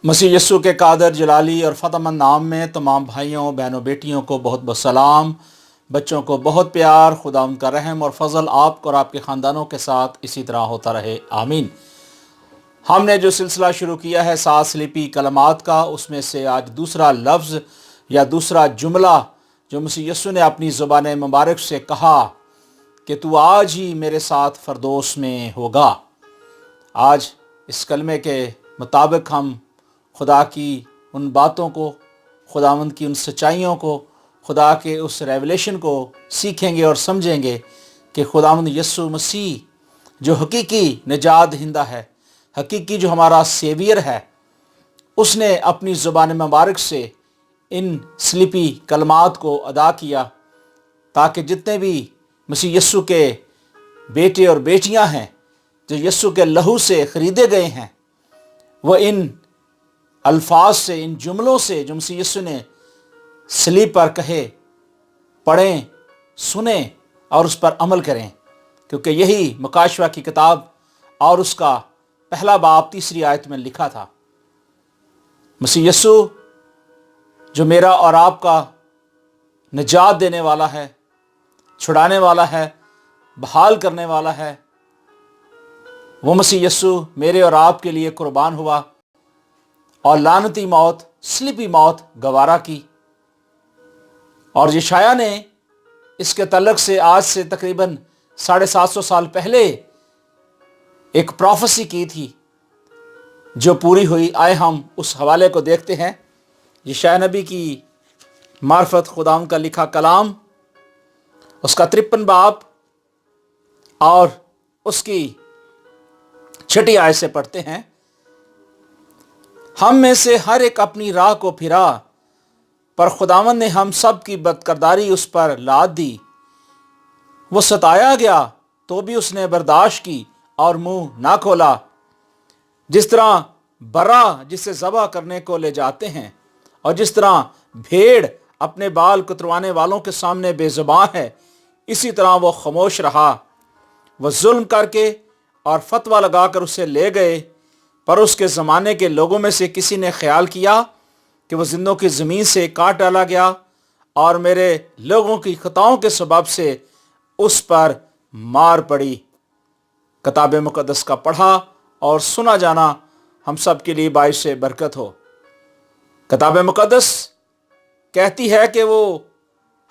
मसीह यस्सु के कादर जलाली और फ़तहमंद नाम में तमाम भाइयों बहनों बेटियों को बहुत बहुत सलाम। बच्चों को बहुत प्यार। खुदा उनका रहम और फजल आपको और आपके ख़ानदानों के साथ इसी तरह होता रहे, आमीन। हमने जो सिलसिला शुरू किया है 7 स्लीपी कलमात का, उसमें से आज दूसरा लफ्ज़ या दूसरा जुमला जो मसीह यस्सु ने अपनी ज़ुबान मुबारक से कहा कि तू आज ही मेरे साथ फरदोस में होगा। आज इस कलमे के मुताबिक हम खुदा की उन बातों को, खुदावंद की उन सच्चाइयों को, खुदा के उस रेवलेशन को सीखेंगे और समझेंगे कि खुदावंद यस्सु मसीह जो हकीकी निजात दहिंदा है, हकीकी जो हमारा सेवियर है, उसने अपनी ज़ुबान मुबारक से इन स्लीपी कलमात को अदा किया ताकि जितने भी मसीह यस्सु के बेटे और बेटियां हैं जो यस्सु के लहू से ख़रीदे गए हैं, वह इन अल्फाज से, इन जुमलों से जो मसीह यस्सु ने सलीब पर कहे, पढ़ें, सुने और उस पर अमल करें, क्योंकि यही मुकाशवा की किताब और उसका पहला बाब 3 आयत में लिखा था। मसीह यस्सु जो मेरा और आपका निजात देने वाला है, छुड़ाने वाला है, बहाल करने वाला है, वो मसीह यस्सु मेरे और आपके लिए कुर्बान हुआ और लानती मौत, स्लीपी मौत गवारा की। और यशायाह ने इसके तल्लुक से आज से तकरीबन 750 साल पहले एक प्रोफेसी की थी जो पूरी हुई। आए हम उस हवाले को देखते हैं। यशायाह नबी की मार्फत खुदाम का लिखा कलाम, उसका 53 बाब और उसकी 6 आयत से पढ़ते हैं। हम में से हर एक अपनी राह को फिरा, पर खुदावंद ने हम सब की बदकरदारी उस पर लाद दी। वो सताया गया तो भी उसने बर्दाश्त की और मुंह ना खोला। जिस तरह बर्रा जिसे ज़बह करने को ले जाते हैं और जिस तरह भेड़ अपने बाल कुतरवाने वालों के सामने बेज़ुबान है, इसी तरह वो खामोश रहा। वह जुल्म करके और फतवा लगाकर उसे ले गए, पर उसके ज़माने के लोगों में से किसी ने ख्याल किया कि वह जिंदों की ज़मीन से काट डाला गया और मेरे लोगों की खताओं के सबब से उस पर मार पड़ी। किताब मुक़द्दस का पढ़ा और सुना जाना हम सब के लिए बाइस से बरकत हो। किताब मुक़द्दस कहती है कि वो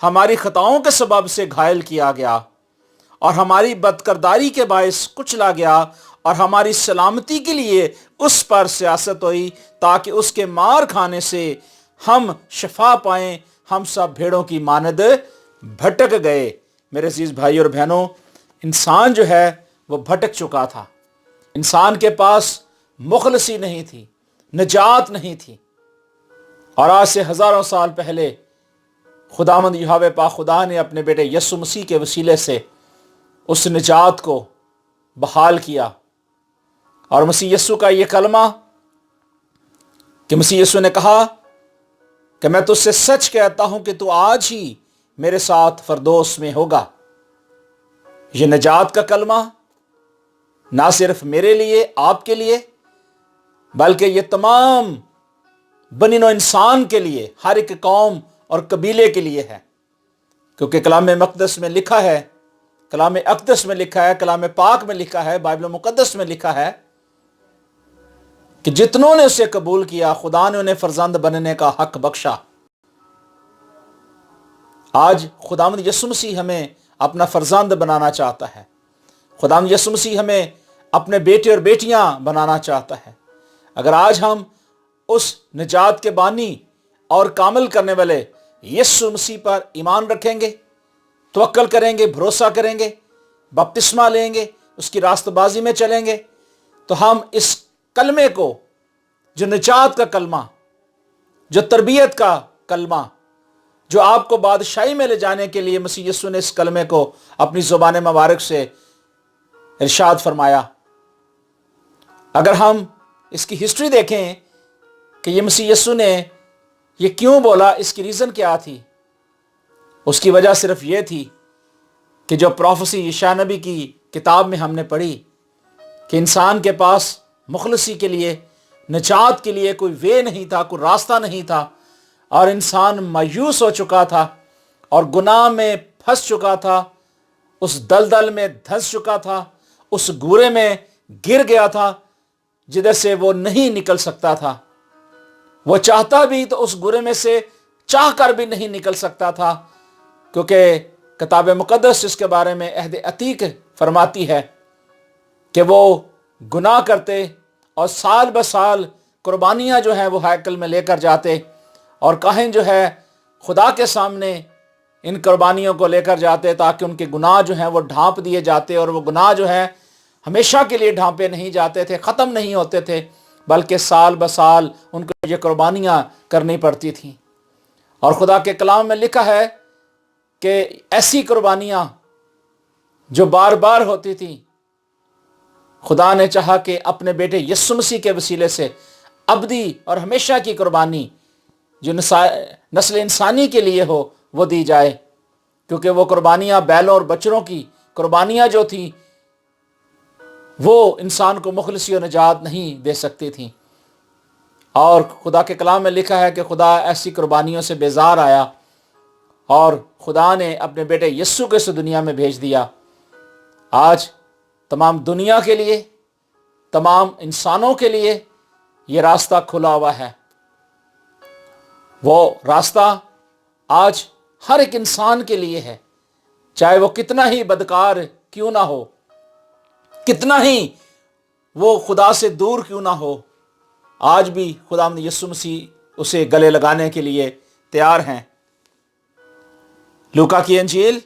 हमारी खताओं के सबब से घायल किया गया और हमारी बदकरदारी के बायस कुचला गया और हमारी सलामती के लिए उस पर सियासत हुई ताकि उसके मार खाने से हम शफा पाएं। हम सब भेड़ों की मानद भटक गए। मेरे अजीज भाई और बहनों, इंसान जो है वो भटक चुका था। इंसान के पास मुखलसी नहीं थी, निजात नहीं थी। और आज से हज़ारों साल पहले खुदावंद यहोवा पाक खुदा ने अपने बेटे यस्सु मसीह के वसीले से उस निजात को बहाल किया। और मसीह यस्सु का ये कलमा कि मसीह यस्सु ने कहा कि मैं तुझसे सच कहता हूं कि तू आज ही मेरे साथ फरदोस में होगा। ये निजात का कलमा ना सिर्फ मेरे लिए, आपके लिए, बल्कि ये तमाम बनी नौ इंसान के लिए, हर एक कौम और कबीले के लिए है। क्योंकि कलाम मुक़द्दस में लिखा है, कलाम अक़दस में लिखा है, कलाम पाक में लिखा है, बाइबल मुक़द्दस में लिखा है कि जितनों ने उसे कबूल किया, खुदा ने उन्हें फर्जंद बनने का हक बख्शा। आज खुदावंद यस्सु मसीह हमें अपना फर्जंद बनाना चाहता है। खुदावंद यस्सु मसीह हमें अपने बेटे और बेटियां बनाना चाहता है। अगर आज हम उस निजात के बानी और कामिल करने वाले यस्सु मसीह पर ईमान रखेंगे, तवक्कल करेंगे, भरोसा करेंगे, बपतिस्मा लेंगे, उसकी रास्तबाजी में चलेंगे, तो हम इस कलमे को, जो निजात का कलमा, जो तरबियत का कलमा, जो आपको बादशाही में ले जाने के लिए मसीह यस्सु ने इस कलमे को अपनी ज़ुबान मुबारक से इरशाद फरमाया। अगर हम इसकी हिस्ट्री देखें कि ये मसीह यस्सु ने ये क्यों बोला, इसकी रीज़न क्या थी, उसकी वजह सिर्फ ये थी कि जो प्रोफेसी यशायाह नबी की किताब में हमने पढ़ी कि इंसान के पास मुखलसी के लिए, نجات کے لیے کوئی وے نہیں تھا، کوئی راستہ نہیں تھا، اور انسان مایوس ہو چکا تھا اور گناہ میں پھنس چکا تھا، اس دلدل میں دھنس چکا تھا، اس گورے میں گر گیا تھا جدھر سے وہ نہیں نکل سکتا تھا۔ وہ چاہتا بھی تو اس گورے میں سے چاہ کر بھی نہیں نکل سکتا تھا، کیونکہ کتاب مقدس اس کے بارے میں عہد عتیق فرماتی ہے کہ وہ گناہ کرتے اور سال بسال قربانیاں جو ہیں وہ ہیکل میں لے کر جاتے، اور کاہن جو ہے خدا کے سامنے ان قربانیوں کو لے کر جاتے تاکہ ان کے گناہ جو ہیں وہ ڈھانپ دیے جاتے، اور وہ گناہ جو ہے ہمیشہ کے لیے ڈھانپے نہیں جاتے تھے، ختم نہیں ہوتے تھے، بلکہ سال بسال ان کو یہ قربانیاں کرنی پڑتی تھیں۔ اور خدا کے کلام میں لکھا ہے کہ ایسی قربانیاں جو بار بار ہوتی تھیں، خدا نے چاہا کہ اپنے بیٹے یسوع مسیح کے وسیلے سے ابدی اور ہمیشہ کی قربانی جو نسل انسانی کے لیے ہو وہ دی جائے، کیونکہ وہ قربانیاں بیلوں اور بچڑوں کی قربانیاں جو تھیں وہ انسان کو مخلصی و نجات نہیں دے سکتی تھیں۔ اور خدا کے کلام میں لکھا ہے کہ خدا ایسی قربانیوں سے بیزار آیا اور خدا نے اپنے بیٹے یسوع کو اس دنیا میں بھیج دیا۔ آج تمام دنیا کے لیے، تمام انسانوں کے لیے یہ راستہ کھلا ہوا ہے۔ وہ راستہ آج ہر ایک انسان کے لیے ہے، چاہے وہ کتنا ہی بدکار کیوں نہ ہو، کتنا ہی وہ خدا سے دور کیوں نہ ہو، آج بھی خداوند یسوع مسیح اسے گلے لگانے کے لیے تیار ہیں۔ لوکا کی انجیل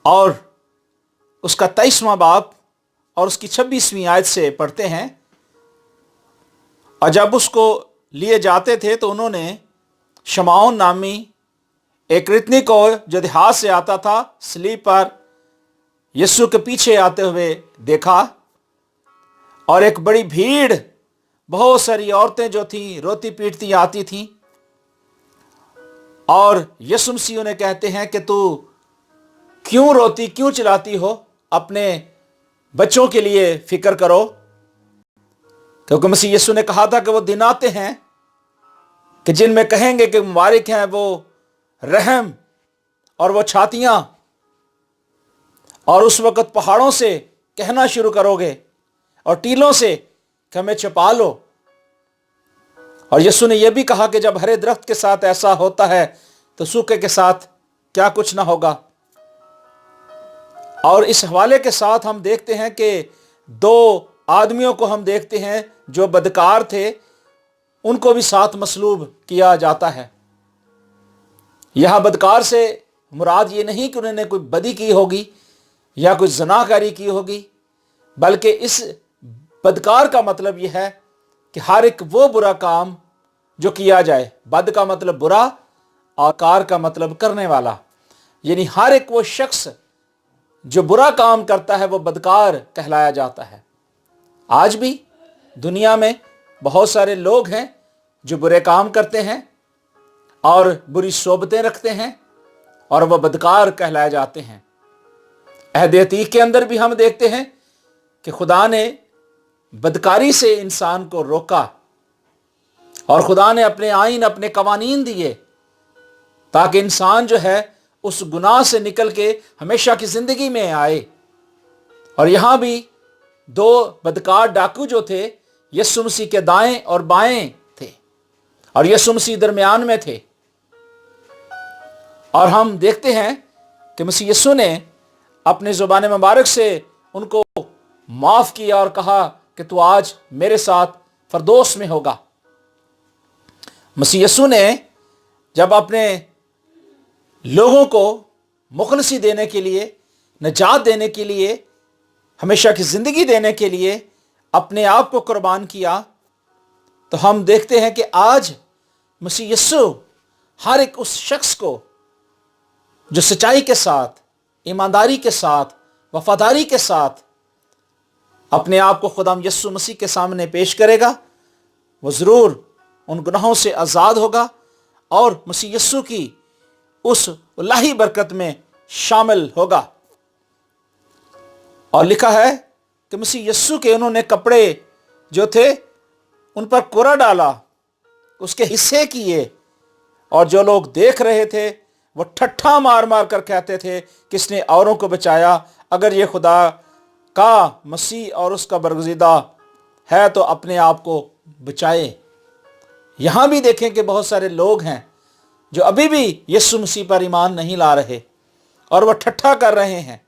اور اس کا 23واں باب اور اس کی 26ویں آیت سے پڑھتے ہیں، اور جب اس کو لیے جاتے تھے تو انہوں نے شمعون نامی ایک ریتنی کو جو دیہات سے آتا تھا صلیب پر یسوع کے پیچھے آتے ہوئے دیکھا، اور ایک بڑی بھیڑ، بہت ساری عورتیں جو تھیں روتی پیٹتی آتی تھیں، اور یسوع مسیح انہیں کہتے ہیں کہ تو کیوں روتی، کیوں چلاتی ہو، اپنے بچوں کے لیے فکر کرو، کیونکہ مسیح یسوع نے کہا تھا کہ وہ دن آتے ہیں کہ جن میں کہیں گے کہ مبارک ہیں وہ رحم اور وہ چھاتیاں، اور اس وقت پہاڑوں سے کہنا شروع کرو گے اور ٹیلوں سے کہ ہمیں چھپا لو۔ اور یسوع نے یہ بھی کہا کہ جب ہرے درخت کے ساتھ ایسا ہوتا ہے تو سوکھے کے ساتھ کیا کچھ نہ ہوگا۔ اور اس حوالے کے ساتھ ہم دیکھتے ہیں کہ دو آدمیوں کو ہم دیکھتے ہیں جو بدکار تھے، ان کو بھی ساتھ مصلوب کیا جاتا ہے۔ یہاں بدکار سے مراد یہ نہیں کہ انہوں نے کوئی بدی کی ہوگی یا کوئی زناکاری کی ہوگی، بلکہ اس بدکار کا مطلب یہ ہے کہ ہر ایک وہ برا کام جو کیا جائے، بد کا مطلب برا اور کار کا مطلب کرنے والا، یعنی ہر ایک وہ شخص جو برا کام کرتا ہے وہ بدکار کہلایا جاتا ہے۔ آج بھی دنیا میں بہت سارے لوگ ہیں جو برے کام کرتے ہیں اور بری صحبتیں رکھتے ہیں، اور وہ بدکار کہلائے جاتے ہیں۔ عہد عتیق کے اندر بھی ہم دیکھتے ہیں کہ خدا نے بدکاری سے انسان کو روکا، اور خدا نے اپنے آئین، اپنے قوانین دیے تاکہ انسان جو ہے اس گناہ سے نکل کے ہمیشہ کی زندگی میں آئے۔ اور یہاں بھی دو بدکار ڈاکو جو تھے یسوع مسیح کے دائیں اور بائیں تھے، اور یسوع مسیح درمیان میں تھے، اور ہم دیکھتے ہیں کہ مسیح یسوع نے اپنے زبان مبارک سے ان کو معاف کیا اور کہا کہ تو آج میرے ساتھ فردوس میں ہوگا۔ مسیح یسوع نے جب اپنے لوگوں کو مخلصی دینے کے لیے، نجات دینے کے لیے، ہمیشہ کی زندگی دینے کے لیے اپنے آپ کو قربان کیا، تو ہم دیکھتے ہیں کہ آج مسیح یسوع ہر ایک اس شخص کو جو سچائی کے ساتھ، ایمانداری کے ساتھ، وفاداری کے ساتھ اپنے آپ کو خدا یسوع مسیح کے سامنے پیش کرے گا، وہ ضرور ان گناہوں سے آزاد ہوگا اور مسیح یسوع کی اس الہی برکت میں شامل ہوگا۔ اور لکھا ہے کہ مسیح یسوع کے انہوں نے کپڑے جو تھے उन पर कोरा डाला, उसके हिस्से किए, और जो लोग देख रहे थे वो ठट्ठा मार मार कर कहते थे किसने औरों को बचाया, अगर ये खुदा का मसीह और उसका बरगुज़ीदा है तो अपने आप को बचाए। यहाँ भी देखें कि बहुत सारे लोग हैं जो अभी भी यीशु मसीह पर ईमान नहीं ला रहे, और वह ठट्ठा कर रहे हैं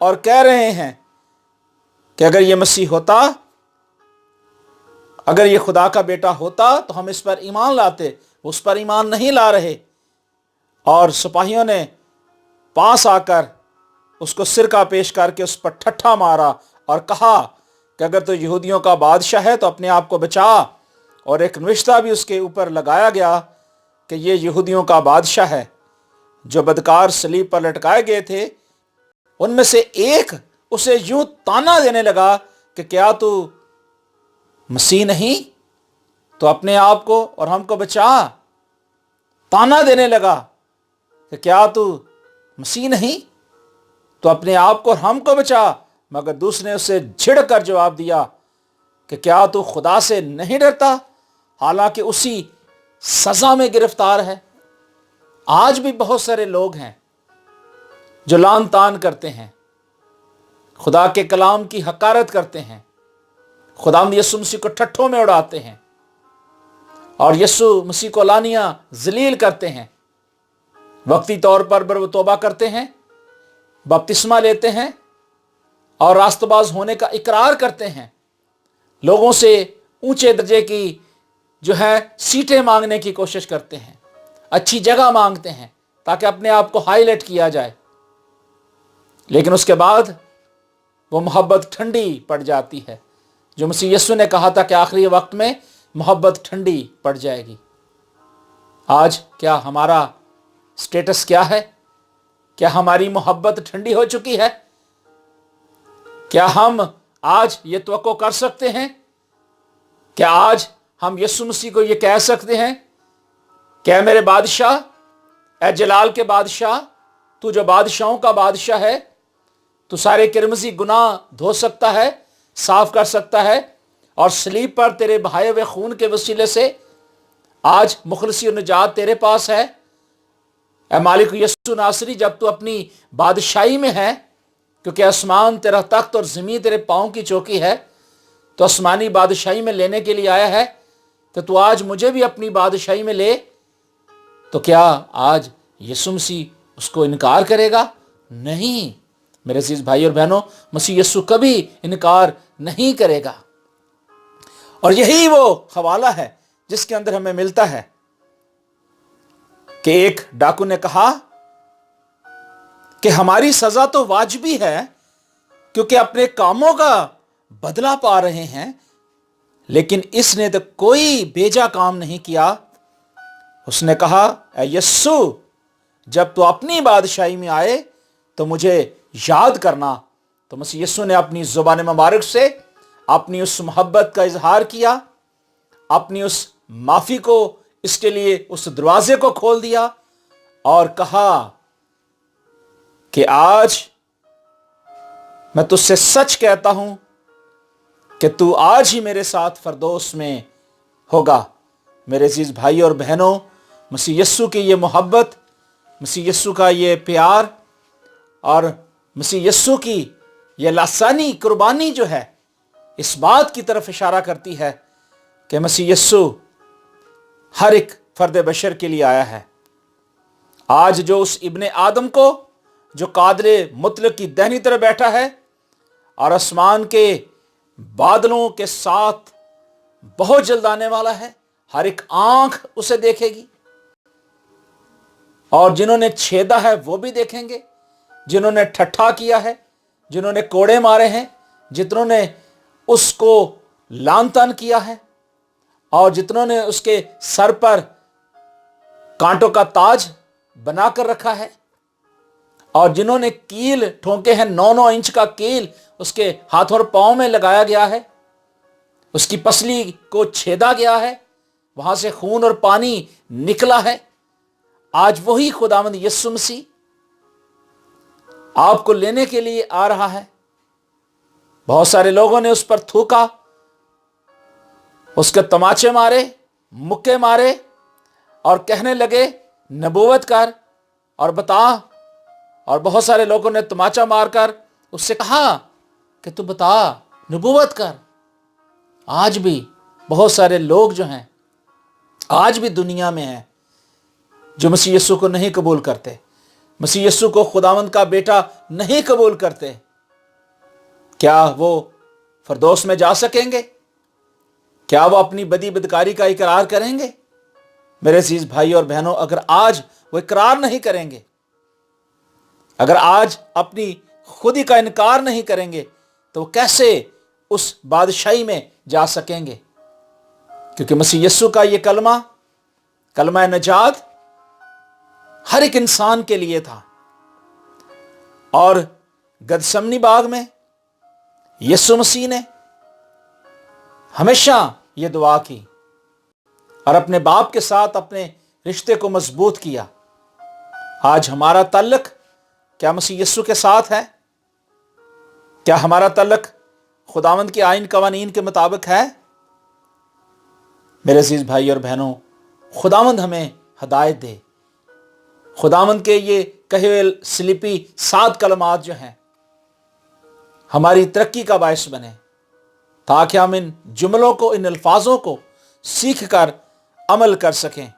और कह रहे हैं कि अगर ये मसीह होता, अगर ये खुदा का बेटा होता तो हम इस पर ईमान लाते। उस पर ईमान नहीं ला रहे, और सिपाहियों ने पास आकर उसको सिरका पेश करके उस पर ठट्ठा मारा और कहा कि अगर तो यहूदियों का बादशाह है तो अपने आप को बचा। और एक नविश्ता भी उसके ऊपर लगाया गया कि ये यहूदियों का बादशाह है। जो बदकार सलीब पर लटकाए गए थे उनमें से एक उसे यूं ताना देने लगा कि क्या तू मसीह नहीं, तो अपने आप को और हमको बचा। ताना देने लगा कि क्या तू मसीह नहीं, तो अपने आप को और हमको बचा। मगर दूसरे ने उसे झिड़ कर जवाब दिया कि क्या तू खुदा से नहीं डरता, हालांकि उसी सजा में गिरफ्तार है। आज भी बहुत सारे लोग हैं जो लान तान करते हैं, खुदा के कलाम की हकारत करते हैं, खुदावंद यीशु मसीह को ठट्ठों में उड़ाते हैं और यीशु मसीह को लानिया जलील करते हैं। वक्ती तौर पर वो तौबा करते हैं, बपतिस्मा लेते हैं और रास्तबाज होने का इकरार करते हैं। लोगों से ऊंचे दर्जे की जो है सीटें मांगने की कोशिश करते हैं, अच्छी जगह मांगते हैं ताकि अपने आप को हाईलाइट किया जाए। लेकिन उसके बाद वो मोहब्बत ठंडी पड़ जाती है, जो मसीह यीशु ने कहा था कि आखिरी वक्त में मोहब्बत ठंडी पड़ जाएगी। आज क्या हमारा स्टेटस क्या है? क्या हमारी मोहब्बत ठंडी हो चुकी है? क्या हम आज ये तवक्को कर सकते हैं? क्या आज हम यीशु मसीह को ये कह सकते हैं, क्या मेरे बादशाह, ए जलाल के बादशाह, तू जो बादशाहों का बादशाह है, तू सारे किरमजी गुनाह धो सकता है, साफ कर सकता है, और सलीब पर तेरे बहाए हुए खून के वसीले से आज मुखलसी और निजात तेरे पास है। ए मालिक यीशु नासरी, जब तू अपनी बादशाही में है, क्योंकि आसमान तेरा तख्त और ज़मीन तेरे पाँव की चौकी है, तो आसमानी बादशाही में लेने के लिए आया है, तो तू आज मुझे भी अपनी बादशाही में ले। तो क्या आज यीशु मसीह उसको इनकार करेगा? नहीं मेरे अजीज भाई और बहनों, मसीह यीशु कभी इनकार नहीं करेगा। और यही वो हवाला है जिसके अंदर हमें मिलता है कि एक डाकू ने कहा कि हमारी सजा तो वाजिबी है क्योंकि अपने कामों का बदला पा रहे हैं, लेकिन इसने तो कोई बेजा काम नहीं किया। उसने कहा, ऐ यस्सु, जब तू अपनी बादशाही में आए तो मुझे याद करना। तो मसीह यीशु ने अपनी जुबान मुबारक से अपनी उस मोहब्बत का इजहार किया, अपनी उस माफी को, इसके लिए उस दरवाजे को खोल दिया और कहा कि आज मैं तुझसे सच कहता हूं कि तू आज ही मेरे साथ फरदौस में होगा। मेरे अजीज भाई और बहनों, मसीह यीशु की ये मोहब्बत, मसीह यीशु का ये प्यार और मसीह यीशु की ये लासानी कुर्बानी जो है, इस बात की तरफ इशारा करती है कि मसीह यीशु हर एक फर्द बशर के लिए आया है। आज जो उस इब्ने आदम को, जो कादरे मुतलक की दाहिनी तरफ बैठा है और आसमान के बादलों के साथ बहुत जल्द आने वाला है, हर एक आंख उसे देखेगी, और जिन्होंने छेदा है वो भी देखेंगे, जिन्होंने ठट्ठा किया है, जिन्होंने कोड़े मारे हैं, जिन्होंने उसको लानतान किया है, और जितनों ने उसके सर पर कांटों का ताज बनाकर रखा है, और जिन्होंने कील ठोंके हैं, 9-9 इंच का कील उसके हाथ और पांव में लगाया गया है, उसकी पसली को छेदा गया है, वहां से खून और पानी निकला है। आज वही खुदावंद यीशु मसीह आपको लेने के लिए आ रहा है। बहुत सारे लोगों ने उस पर थूका, उसके तमाचे मारे, मुक्के मारे और कहने लगे नबूवत कर और बता। और बहुत सारे लोगों ने तमाचा मारकर उससे कहा कि तू बता, नबूवत कर। आज भी बहुत सारे लोग जो हैं, आज भी दुनिया में हैं जो मसीह यीशु को नहीं कबूल करते, मसीह यीशु को खुदावंद का बेटा नहीं कबूल करते। क्या वो फरदौस में जा सकेंगे? क्या वो अपनी बदी बदकारी का इकरार करेंगे? मेरे अजीज भाई और बहनों, अगर आज वो इकरार नहीं करेंगे, अगर आज अपनी खुदी का इनकार नहीं करेंगे, तो वो कैसे उस बादशाही में जा सकेंगे? क्योंकि मसीह यीशु का ये कलमा नजात हर एक इंसान के लिए था। और गदसमनी बाग में यीशु मसीह ने हमेशा ये दुआ की और अपने बाप के साथ अपने रिश्ते को मजबूत किया। आज हमारा ताल्लुक क्या मसीह यीशु के साथ है? क्या हमारा ताल्लुक खुदावंद के आईन कवानीन के मुताबिक है? मेरे अजीज भाई और बहनों, खुदावंद हमें हदायत दे। खुदावंद के ये कहे हुए स्लिपी 7 कलमात जो हैं हमारी तरक्की का बायस बने, ताकि हम इन जुमलों को, इन अल्फाजों को सीख कर अमल कर सकें।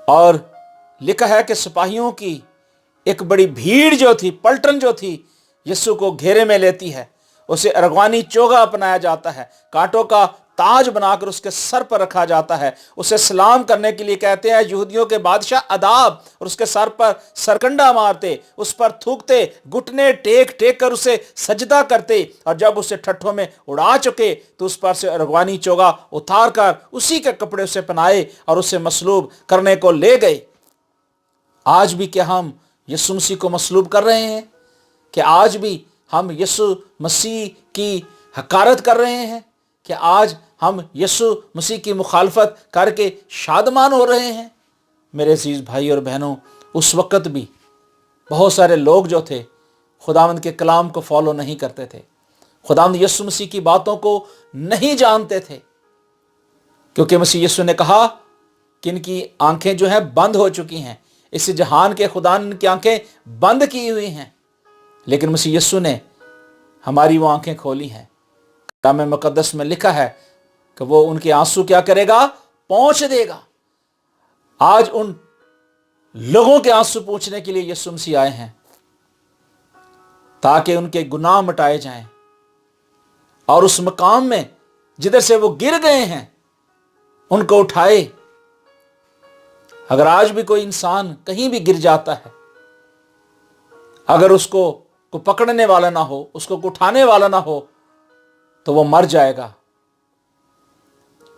और लिखा है कि सिपाहियों की एक बड़ी भीड़ जो थी, पलटन जो थी, यीशु को घेरे में लेती है। उसे अरगवानी चोगा अपनाया जाता है, कांटों का ताज बनाकर उसके सर पर रखा जाता है। उसे सलाम करने के लिए कहते हैं यहूदियों के बादशाह अदाब, और उसके सर पर सरकंडा मारते, उस पर थूकते, घुटने टेक टेक कर उसे सजदा करते। और जब उसे ठट्ठों में उड़ा चुके तो उस पर से अरगवानी चोगा उतार कर उसी के कपड़े उसे पहनाए और उसे मसलूब करने को ले गए। आज भी क्या हम यीशु मसीह को मसलूब कर रहे हैं? कि आज भी हम यीशु मसीह की हकारत कर रहे हैं? कि आज हम यीशु मसीह की मुखालफत करके शादमान हो रहे हैं? मेरे अजीज भाई और बहनों, उस वक़्त भी बहुत सारे लोग जो थे खुदावंद के कलाम को फॉलो नहीं करते थे, खुदावंद यीशु मसीह की बातों को नहीं जानते थे। क्योंकि मसीह यीशु ने कहा कि इनकी आंखें जो हैं बंद हो चुकी हैं, इस जहान के खुदा ने इनकी आंखें बंद की हुई हैं। लेकिन मसीह यीशु ने हमारी वो आंखें खोली हैं। कलाम मुकद्दस में लिखा है कि वो उनके आंसू क्या करेगा? पहुंच देगा। आज उन लोगों के आंसू पूछने के लिए यीशु मसीह आए हैं, ताकि उनके गुनाह मिटाए जाएं और उस मकाम में जिधर से वो गिर गए हैं उनको उठाए। अगर आज भी कोई इंसान कहीं भी गिर जाता है, अगर उसको को पकड़ने वाला ना हो, उसको उठाने वाला ना हो, तो वो मर जाएगा।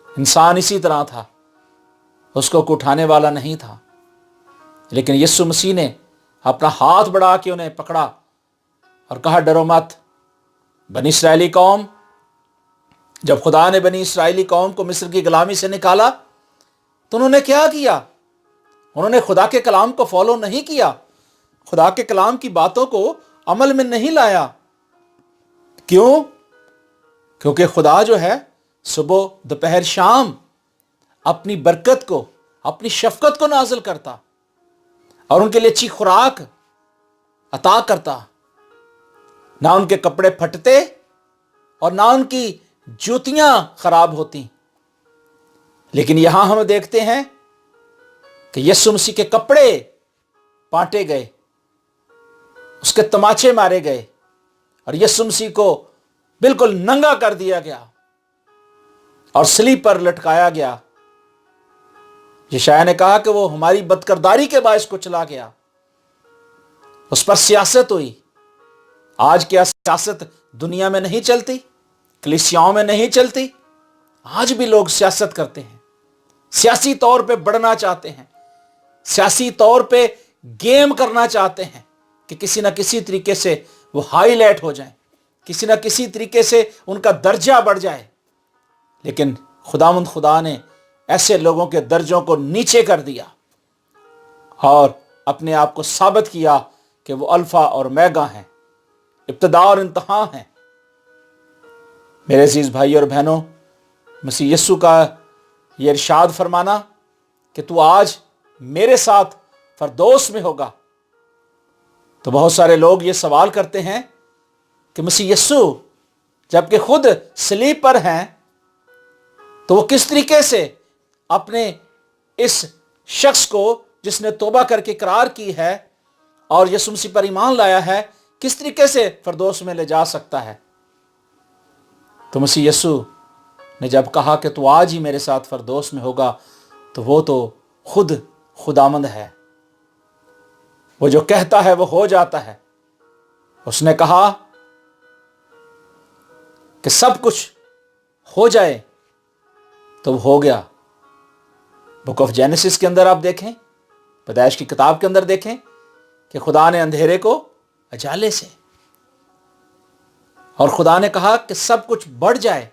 इंसान इसी तरह था, उसको उठाने वाला नहीं था। लेकिन यीशु मसीह ने अपना हाथ बढ़ा के उन्हें पकड़ा और कहा डरो मत। बनी इस्राएली कौम, जब खुदा ने बनी इस्राएली कौम को मिस्र की गुलामी से निकाला तो उन्होंने क्या किया? उन्होंने खुदा के कलाम को फॉलो नहीं किया, खुदा के कलाम की बातों को अमल में नहीं लाया। क्यों? क्योंकि खुदा जो है सुबह दोपहर शाम अपनी बरकत को, अपनी शफकत को नाजिल करता और उनके लिए अच्छी खुराक अता करता। ना उनके कपड़े फटते और ना उनकी जूतियां खराब होती। लेकिन यहां हम देखते हैं कि यीशु मसीह के कपड़े पाटे गए, उसके तमाचे मारे गए और यीशु मसीह को बिल्कुल नंगा कर दिया गया और सलीब पर लटकाया गया। यशायाह ने कहा कि वो हमारी बदकिरदारी के बायस को चला गया, उस पर सियासत हुई। आज क्या सियासत दुनिया में नहीं चलती? कलीसियाओं में नहीं चलती? आज भी लोग सियासत करते हैं, सियासी तौर पे बढ़ना चाहते हैं, सियासी तौर पे गेम करना चाहते हैं कि किसी ना किसी तरीके से वो हाईलाइट हो जाए, किसी ना किसी तरीके से उनका दर्जा बढ़ जाए। लेकिन खुदावंद खुदा ने ऐसे लोगों के दर्जों को नीचे कर दिया और अपने आप को साबित किया कि वो अल्फा और ओमेगा हैं, इब्तिदा और इंतहा हैं। मेरे अजीज भाई और बहनों, मसीह यस्सु का ये इरशाद फरमाना कि तू आज मेरे साथ फरदौस में होगा, तो बहुत सारे लोग ये सवाल करते हैं कि मसीह यस्सु जबकि खुद सलीब पर हैं तो वो किस तरीके से अपने इस शख्स को जिसने तौबा करके इकरार की है और यीशु मसीह पर ईमान लाया है, किस तरीके से फरदौस में ले जा सकता है। तो मसीह यीशु ने जब कहा कि तू आज ही मेरे साथ फरदौस में होगा, तो वो तो खुद खुदामंद है, वो जो कहता है वो हो जाता है। उसने कहा कि सब कुछ हो जाए तो वो हो गया। बुक ऑफ जेनेसिस के अंदर आप देखें, पैदाइश की किताब के अंदर देखें कि खुदा ने अंधेरे को उजाले से, और खुदा ने कहा कि सब कुछ बढ़ जाए,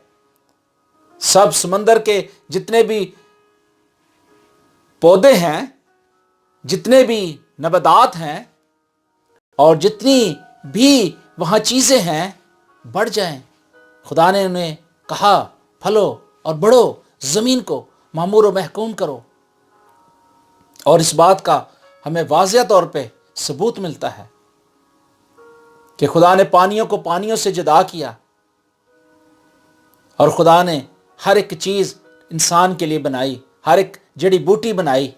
सब समंदर के जितने भी पौधे हैं, जितने भी नबातात हैं और जितनी भी वहां चीजें हैं बढ़ जाएं। खुदा ने उन्हें कहा फलो और बढ़ो, जमीन को मामूर व महकूम करो। और इस बात का हमें वाज़िह तौर पे सबूत मिलता है कि खुदा ने पानियों को पानियों से जुदा किया और खुदा ने हर एक चीज इंसान के लिए बनाई, हर एक जड़ी बूटी बनाई।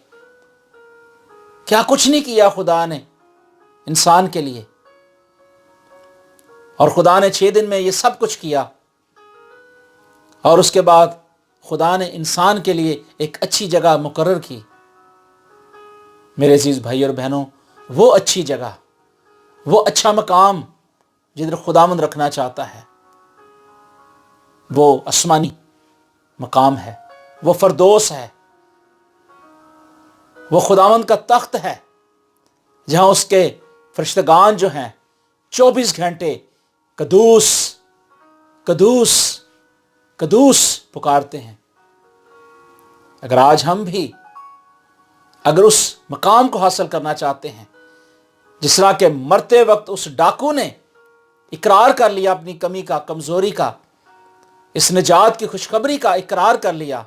क्या कुछ नहीं किया खुदा ने इंसान के लिए, और खुदा ने 6 दिन में ये सब कुछ किया। और उसके बाद खुदा ने इंसान के लिए एक अच्छी जगह मुकर्रर की। मेरे अजीज भाई और बहनों, वो अच्छी जगह, वो अच्छा मकाम जिधर खुदावंद रखना चाहता है, वो आसमानी मकाम है, वो फरदौस है, वो खुदावंद का तख्त है, जहां उसके फरिश्तेगान जो हैं 24 घंटे कदूस कदूस कदूस पुकारते हैं। अगर आज हम भी अगर उस मकाम को हासिल करना चाहते हैं, जिस तरह के मरते वक्त उस डाकू ने इकरार कर लिया अपनी कमी का, कमजोरी का, इस निजात की खुशखबरी का इकरार कर लिया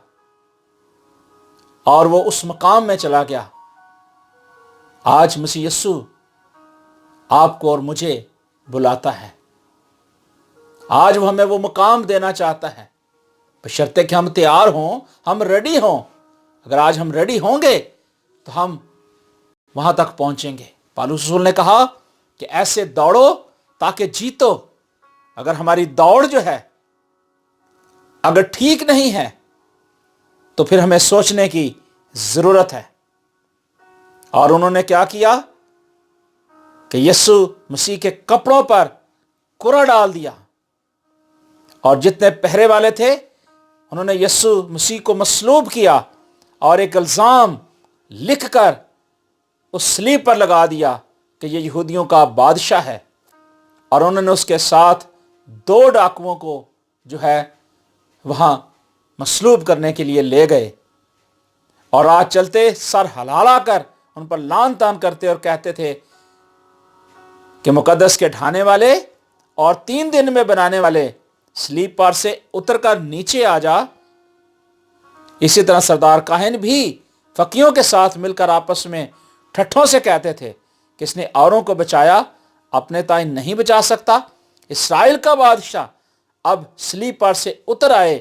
और वो उस मकाम में चला गया, आज मसीह यस्सु आपको और मुझे बुलाता है। आज वो हमें वो मकाम देना चाहता है, बशर्ते कि हम तैयार हों, हम रेडी हों। अगर आज हम रेडी होंगे तो हम वहां तक पहुंचेंगे। पौलुस रसूल ने कहा कि ऐसे दौड़ो ताकि जीतो। अगर हमारी दौड़ जो है अगर ठीक नहीं है तो फिर हमें सोचने की जरूरत है। और उन्होंने क्या किया कि यीशु मसीह के कपड़ों पर कुरा डाल दिया, और जितने पहरे वाले थे उन्होंने यीशु मसीह को मसलूब किया और एक इल्जाम लिखकर उस सलीब पर लगा दिया कि ये यहूदियों का बादशाह है। और उन्होंने उसके साथ 2 डाकुओं को जो है वहां मसलूब करने के लिए ले गए, और आज चलते सर हलाला कर उन पर लान तान करते और कहते थे कि मुकद्दस के ढाने वाले और 3 दिन में बनाने वाले, सलीब पर से उतर कर नीचे आ जा। इसी तरह सरदार काहिन भी फकीयों के साथ मिलकर आपस में ठट्ठों से कहते थे कि इसने औरों को बचाया, अपने ताई नहीं बचा सकता। इस्राएल का बादशाह अब सलीब पर से उतर आए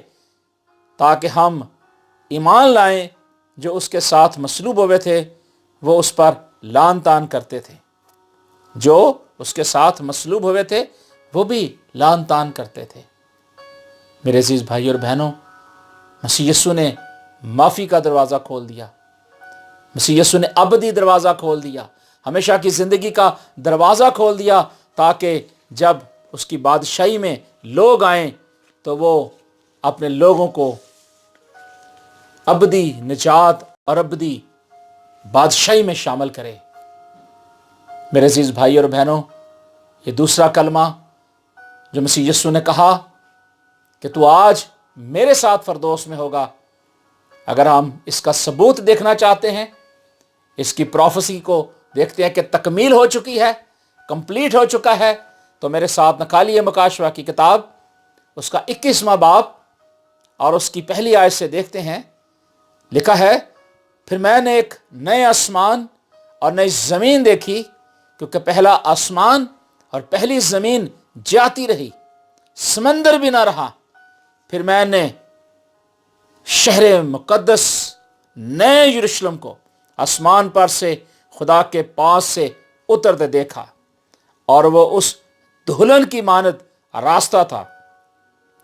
ताकि हम ईमान लाएं। जो उसके साथ मसलूब हुए थे वो उस पर लान तान करते थे, जो उसके साथ मसलूब हुए थे वो भी लान तान करते थे। मेरे अजीज भाई और बहनों, मसीह यीशु ने माफ़ी का दरवाज़ा खोल दिया, मसीह यीशु ने अबदी दरवाज़ा खोल दिया, हमेशा की ज़िंदगी का दरवाज़ा खोल दिया, ताकि जब उसकी बादशाही में लोग आएं तो वो अपने लोगों को अबदी निजात और अबदी बादशाही में शामिल करे। मेरे अजीज भाई और बहनों, ये दूसरा कलमा जो मसीह यीशु ने कहा कि तू आज मेरे साथ फरदौस में होगा, अगर हम इसका सबूत देखना चाहते हैं, इसकी प्रोफेसी को देखते हैं कि तकमील हो चुकी है, कंप्लीट हो चुका है, तो मेरे साथ निकालिए मुकाशवा की किताब, उसका 21वां बाब اور اس کی پہلی آیت سے دیکھتے ہیں، لکھا ہے پھر میں نے ایک نئے آسمان اور نئی زمین دیکھی، کیونکہ پہلا آسمان اور پہلی زمین جاتی رہی، سمندر بھی نہ رہا۔ پھر میں نے شہر مقدس نئے یروشلم کو آسمان پر سے خدا کے پاس سے اترتے دیکھا، اور وہ اس دلہن کی مانند راستہ تھا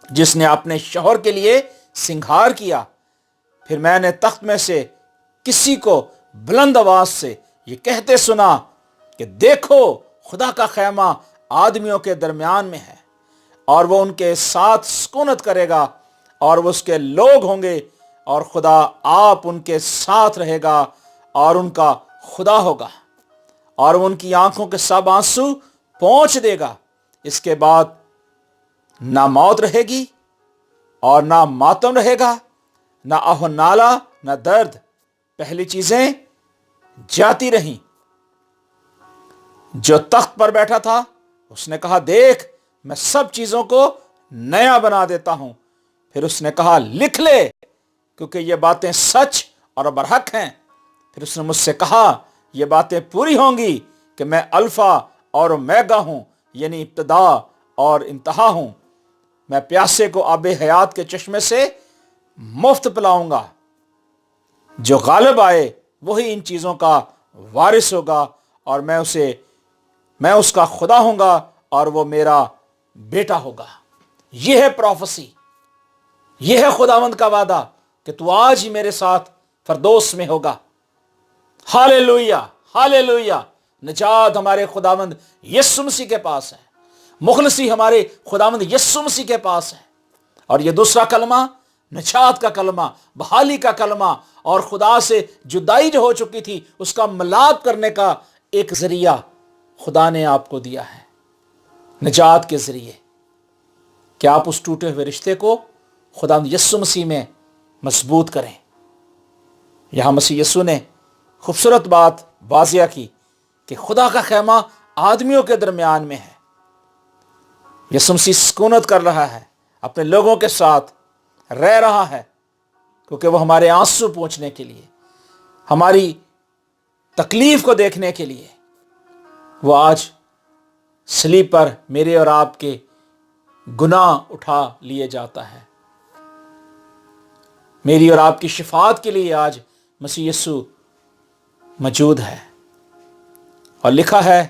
جس نے اپنے شوہر کے لیے سنگھار کیا۔ پھر میں نے تخت میں سے کسی کو بلند آواز سے یہ کہتے سنا کہ دیکھو، خدا کا خیمہ آدمیوں کے درمیان میں ہے، اور وہ ان کے ساتھ سکونت کرے گا، اور وہ اس کے لوگ ہوں گے، اور خدا آپ ان کے ساتھ رہے گا اور ان کا خدا ہوگا، اور وہ ان کی آنکھوں کے سب آنسو پونچھ دے گا۔ اس کے بعد نہ موت رہے گی اور نہ ماتم رہے گا، نہ آہ و نالہ، نہ درد، پہلی چیزیں جاتی رہیں۔ جو تخت پر بیٹھا تھا اس نے کہا دیکھ، میں سب چیزوں کو نیا بنا دیتا ہوں۔ پھر اس نے کہا لکھ لے، کیونکہ یہ باتیں سچ اور برحق ہیں۔ پھر اس نے مجھ سے کہا یہ باتیں پوری ہوں گی کہ میں الفا اور اومیگا ہوں، یعنی ابتدا اور انتہا ہوں۔ میں پیاسے کو آب حیات کے چشمے سے مفت پلاؤں گا۔ جو غالب آئے وہی ان چیزوں کا وارث ہوگا، اور میں اس کا خدا ہوں گا اور وہ میرا بیٹا ہوگا۔ یہ ہے پروفیسی، یہ ہے خداوند کا وعدہ کہ تو آج ہی میرے ساتھ فردوس میں ہوگا۔ ہاللیلویہ، ہاللیلویہ۔ نجات ہمارے خداوند یسوع مسیح کے پاس ہے، مخلصی ہمارے خداوند یسوع مسیح کے پاس ہے۔ اور یہ دوسرا کلمہ، نجات کا کلمہ، بحالی کا کلمہ، اور خدا سے جدائی جو ہو چکی تھی اس کا ملاپ کرنے کا ایک ذریعہ خدا نے آپ کو دیا ہے، نجات کے ذریعے، کہ آپ اس ٹوٹے ہوئے رشتے کو خداوند یسوع مسیح میں مضبوط کریں۔ یہاں مسیح یسوع نے خوبصورت بات واضح کی کہ خدا کا خیمہ آدمیوں کے درمیان میں ہے۔ یسوع مسیح سکونت کر رہا ہے، اپنے لوگوں کے ساتھ رہ رہا ہے، کیونکہ وہ ہمارے آنسو پوچھنے کے لیے، ہماری تکلیف کو دیکھنے کے لیے وہ آج صلیب پر میرے اور آپ کے گناہ اٹھا لیے جاتا ہے۔ میری اور آپ کی شفاعت کے لیے آج مسیح یسوع موجود ہے، اور لکھا ہے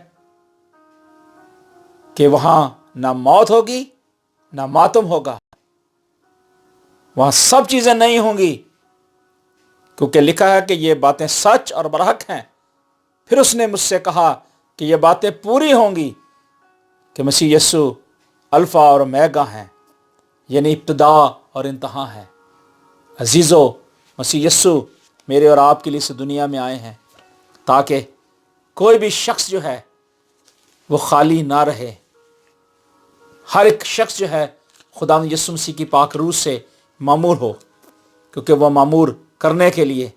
کہ وہاں نہ موت ہوگی نہ ماتم ہوگا، وہاں سب چیزیں نہیں ہوں گی، کیونکہ لکھا ہے کہ یہ باتیں سچ اور برحق ہیں۔ پھر اس نے مجھ سے کہا کہ یہ باتیں پوری ہوں گی کہ مسیح یسوع الفا اور اومیگا ہیں، یعنی ابتدا اور انتہا ہے۔ عزیزو، مسیح یسوع میرے اور آپ کے لیے اس دنیا میں آئے ہیں تاکہ کوئی بھی شخص جو ہے وہ خالی نہ رہے۔ ہر ایک شخص جو ہے خداوند یسوع مسیح کی پاک روح سے معمور ہو، کیونکہ وہ معمور کرنے کے لیے،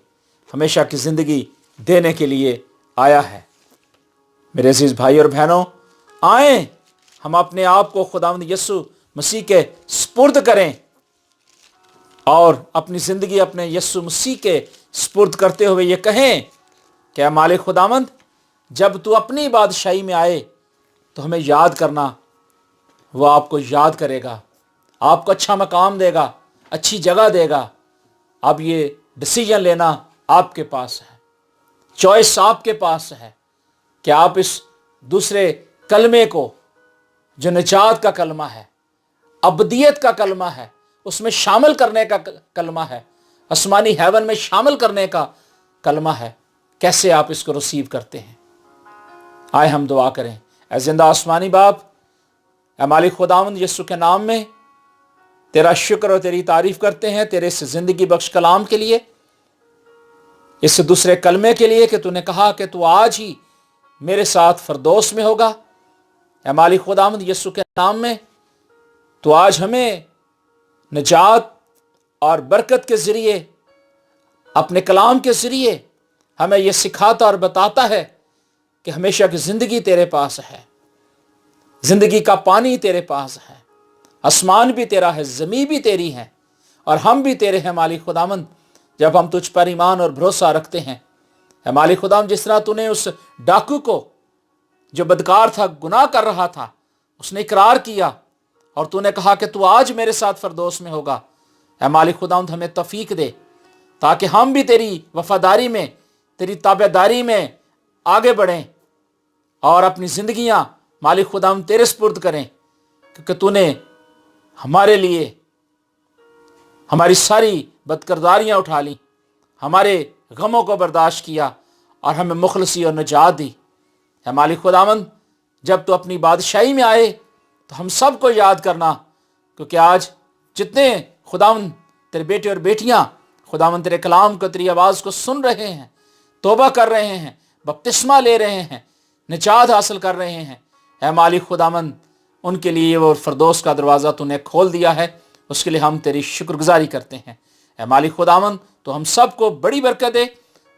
ہمیشہ کی زندگی دینے کے لیے آیا ہے۔ میرے عزیز بھائی اور بہنوں، آئیں ہم اپنے آپ کو خداوند یسوع مسیح کے سپرد کریں، اور اپنی زندگی اپنے یسوع مسیح کے سپرد کرتے ہوئے یہ کہیں کہ اے مالک خداوند، جب تو اپنی بادشاہی میں آئے تو ہمیں یاد کرنا۔ وہ آپ کو یاد کرے گا، آپ کو اچھا مقام دے گا، اچھی جگہ دے گا۔ اب یہ ڈیسیجن لینا آپ کے پاس ہے، چوائس آپ کے پاس ہے کہ آپ اس دوسرے کلمے کو، جو نجات کا کلمہ ہے، ابدیت کا کلمہ ہے، اس میں شامل کرنے کا کلمہ ہے، آسمانی ہیون میں شامل کرنے کا کلمہ ہے، کیسے آپ اس کو ریسیو کرتے ہیں؟ آئے ہم دعا کریں۔ اے زندہ آسمانی باپ، اے مالک خداوند، یسوع کے نام میں تیرا شکر اور تیری تعریف کرتے ہیں، تیرے اس زندگی بخش کلام کے لیے، اس دوسرے کلمے کے لیے کہ تو نے کہا کہ تو آج ہی میرے ساتھ فردوس میں ہوگا۔ اے مالک خداوند، یسوع کے نام میں تو آج ہمیں نجات اور برکت کے ذریعے، اپنے کلام کے ذریعے ہمیں یہ سکھاتا اور بتاتا ہے کہ ہمیشہ کی زندگی تیرے پاس ہے، زندگی کا پانی تیرے پاس ہے، آسمان بھی تیرا ہے، زمین بھی تیری ہے، اور ہم بھی تیرے ہیں مالک خداوند، جب ہم تجھ پر ایمان اور بھروسہ رکھتے ہیں۔ اے مالک خداوند، جس طرح تو نے اس ڈاکو کو جو بدکار تھا، گناہ کر رہا تھا، اس نے اقرار کیا اور تو نے کہا کہ تو آج میرے ساتھ فردوس میں ہوگا، اے مالک خداوند ہمیں توفیق دے تاکہ ہم بھی تیری وفاداری میں، تیری تابعداری میں آگے بڑھیں اور اپنی زندگیاں مالک خداوند تیرے سپرد کریں، کیونکہ تو نے ہمارے لیے ہماری ساری بدکرداریاں اٹھا لیں، ہمارے غموں کو برداشت کیا اور ہمیں مخلصی اور نجات دی۔ اے مالک خداوند، جب تو اپنی بادشاہی میں آئے تو ہم سب کو یاد کرنا، کیونکہ آج جتنے خداوند تیرے بیٹے اور بیٹیاں خداوند تیرے کلام کو، تیری آواز کو سن رہے ہیں، توبہ کر رہے ہیں، بپتسمہ لے رہے ہیں، نجات حاصل کر رہے ہیں، اے مالک خداوند ان کے لیے وہ فردوس کا دروازہ تو نے کھول دیا ہے، اس کے لیے ہم تیری شکر گزاری کرتے ہیں۔ اے مالک خداوند تو ہم سب کو بڑی برکت دے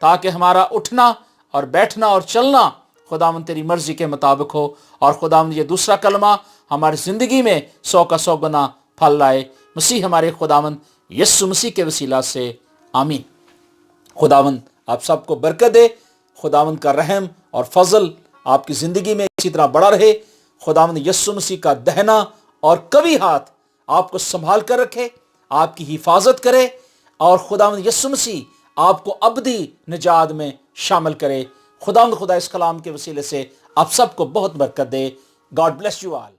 تاکہ ہمارا اٹھنا اور بیٹھنا اور چلنا خداوند تیری مرضی کے مطابق ہو، اور خداوند یہ دوسرا کلمہ ہماری زندگی میں 100 کا 100 گنا پھل لائے، مسیح ہمارے خداوند یسوع مسیح کے وسیلہ سے آمین۔ خداوند آپ سب کو برکت دے، خداوند کا رحم اور فضل آپ کی زندگی میں اسی طرح بڑا رہے، خداوند یسوع مسیح کا دہنا اور قوی ہاتھ آپ کو سنبھال کر رکھے، آپ کی حفاظت کرے، اور خداوند یسوع مسیح آپ کو ابدی نجات میں شامل کرے۔ خداوند خدا اس کلام کے وسیلے سے آپ سب کو بہت برکت دے۔ God bless you all.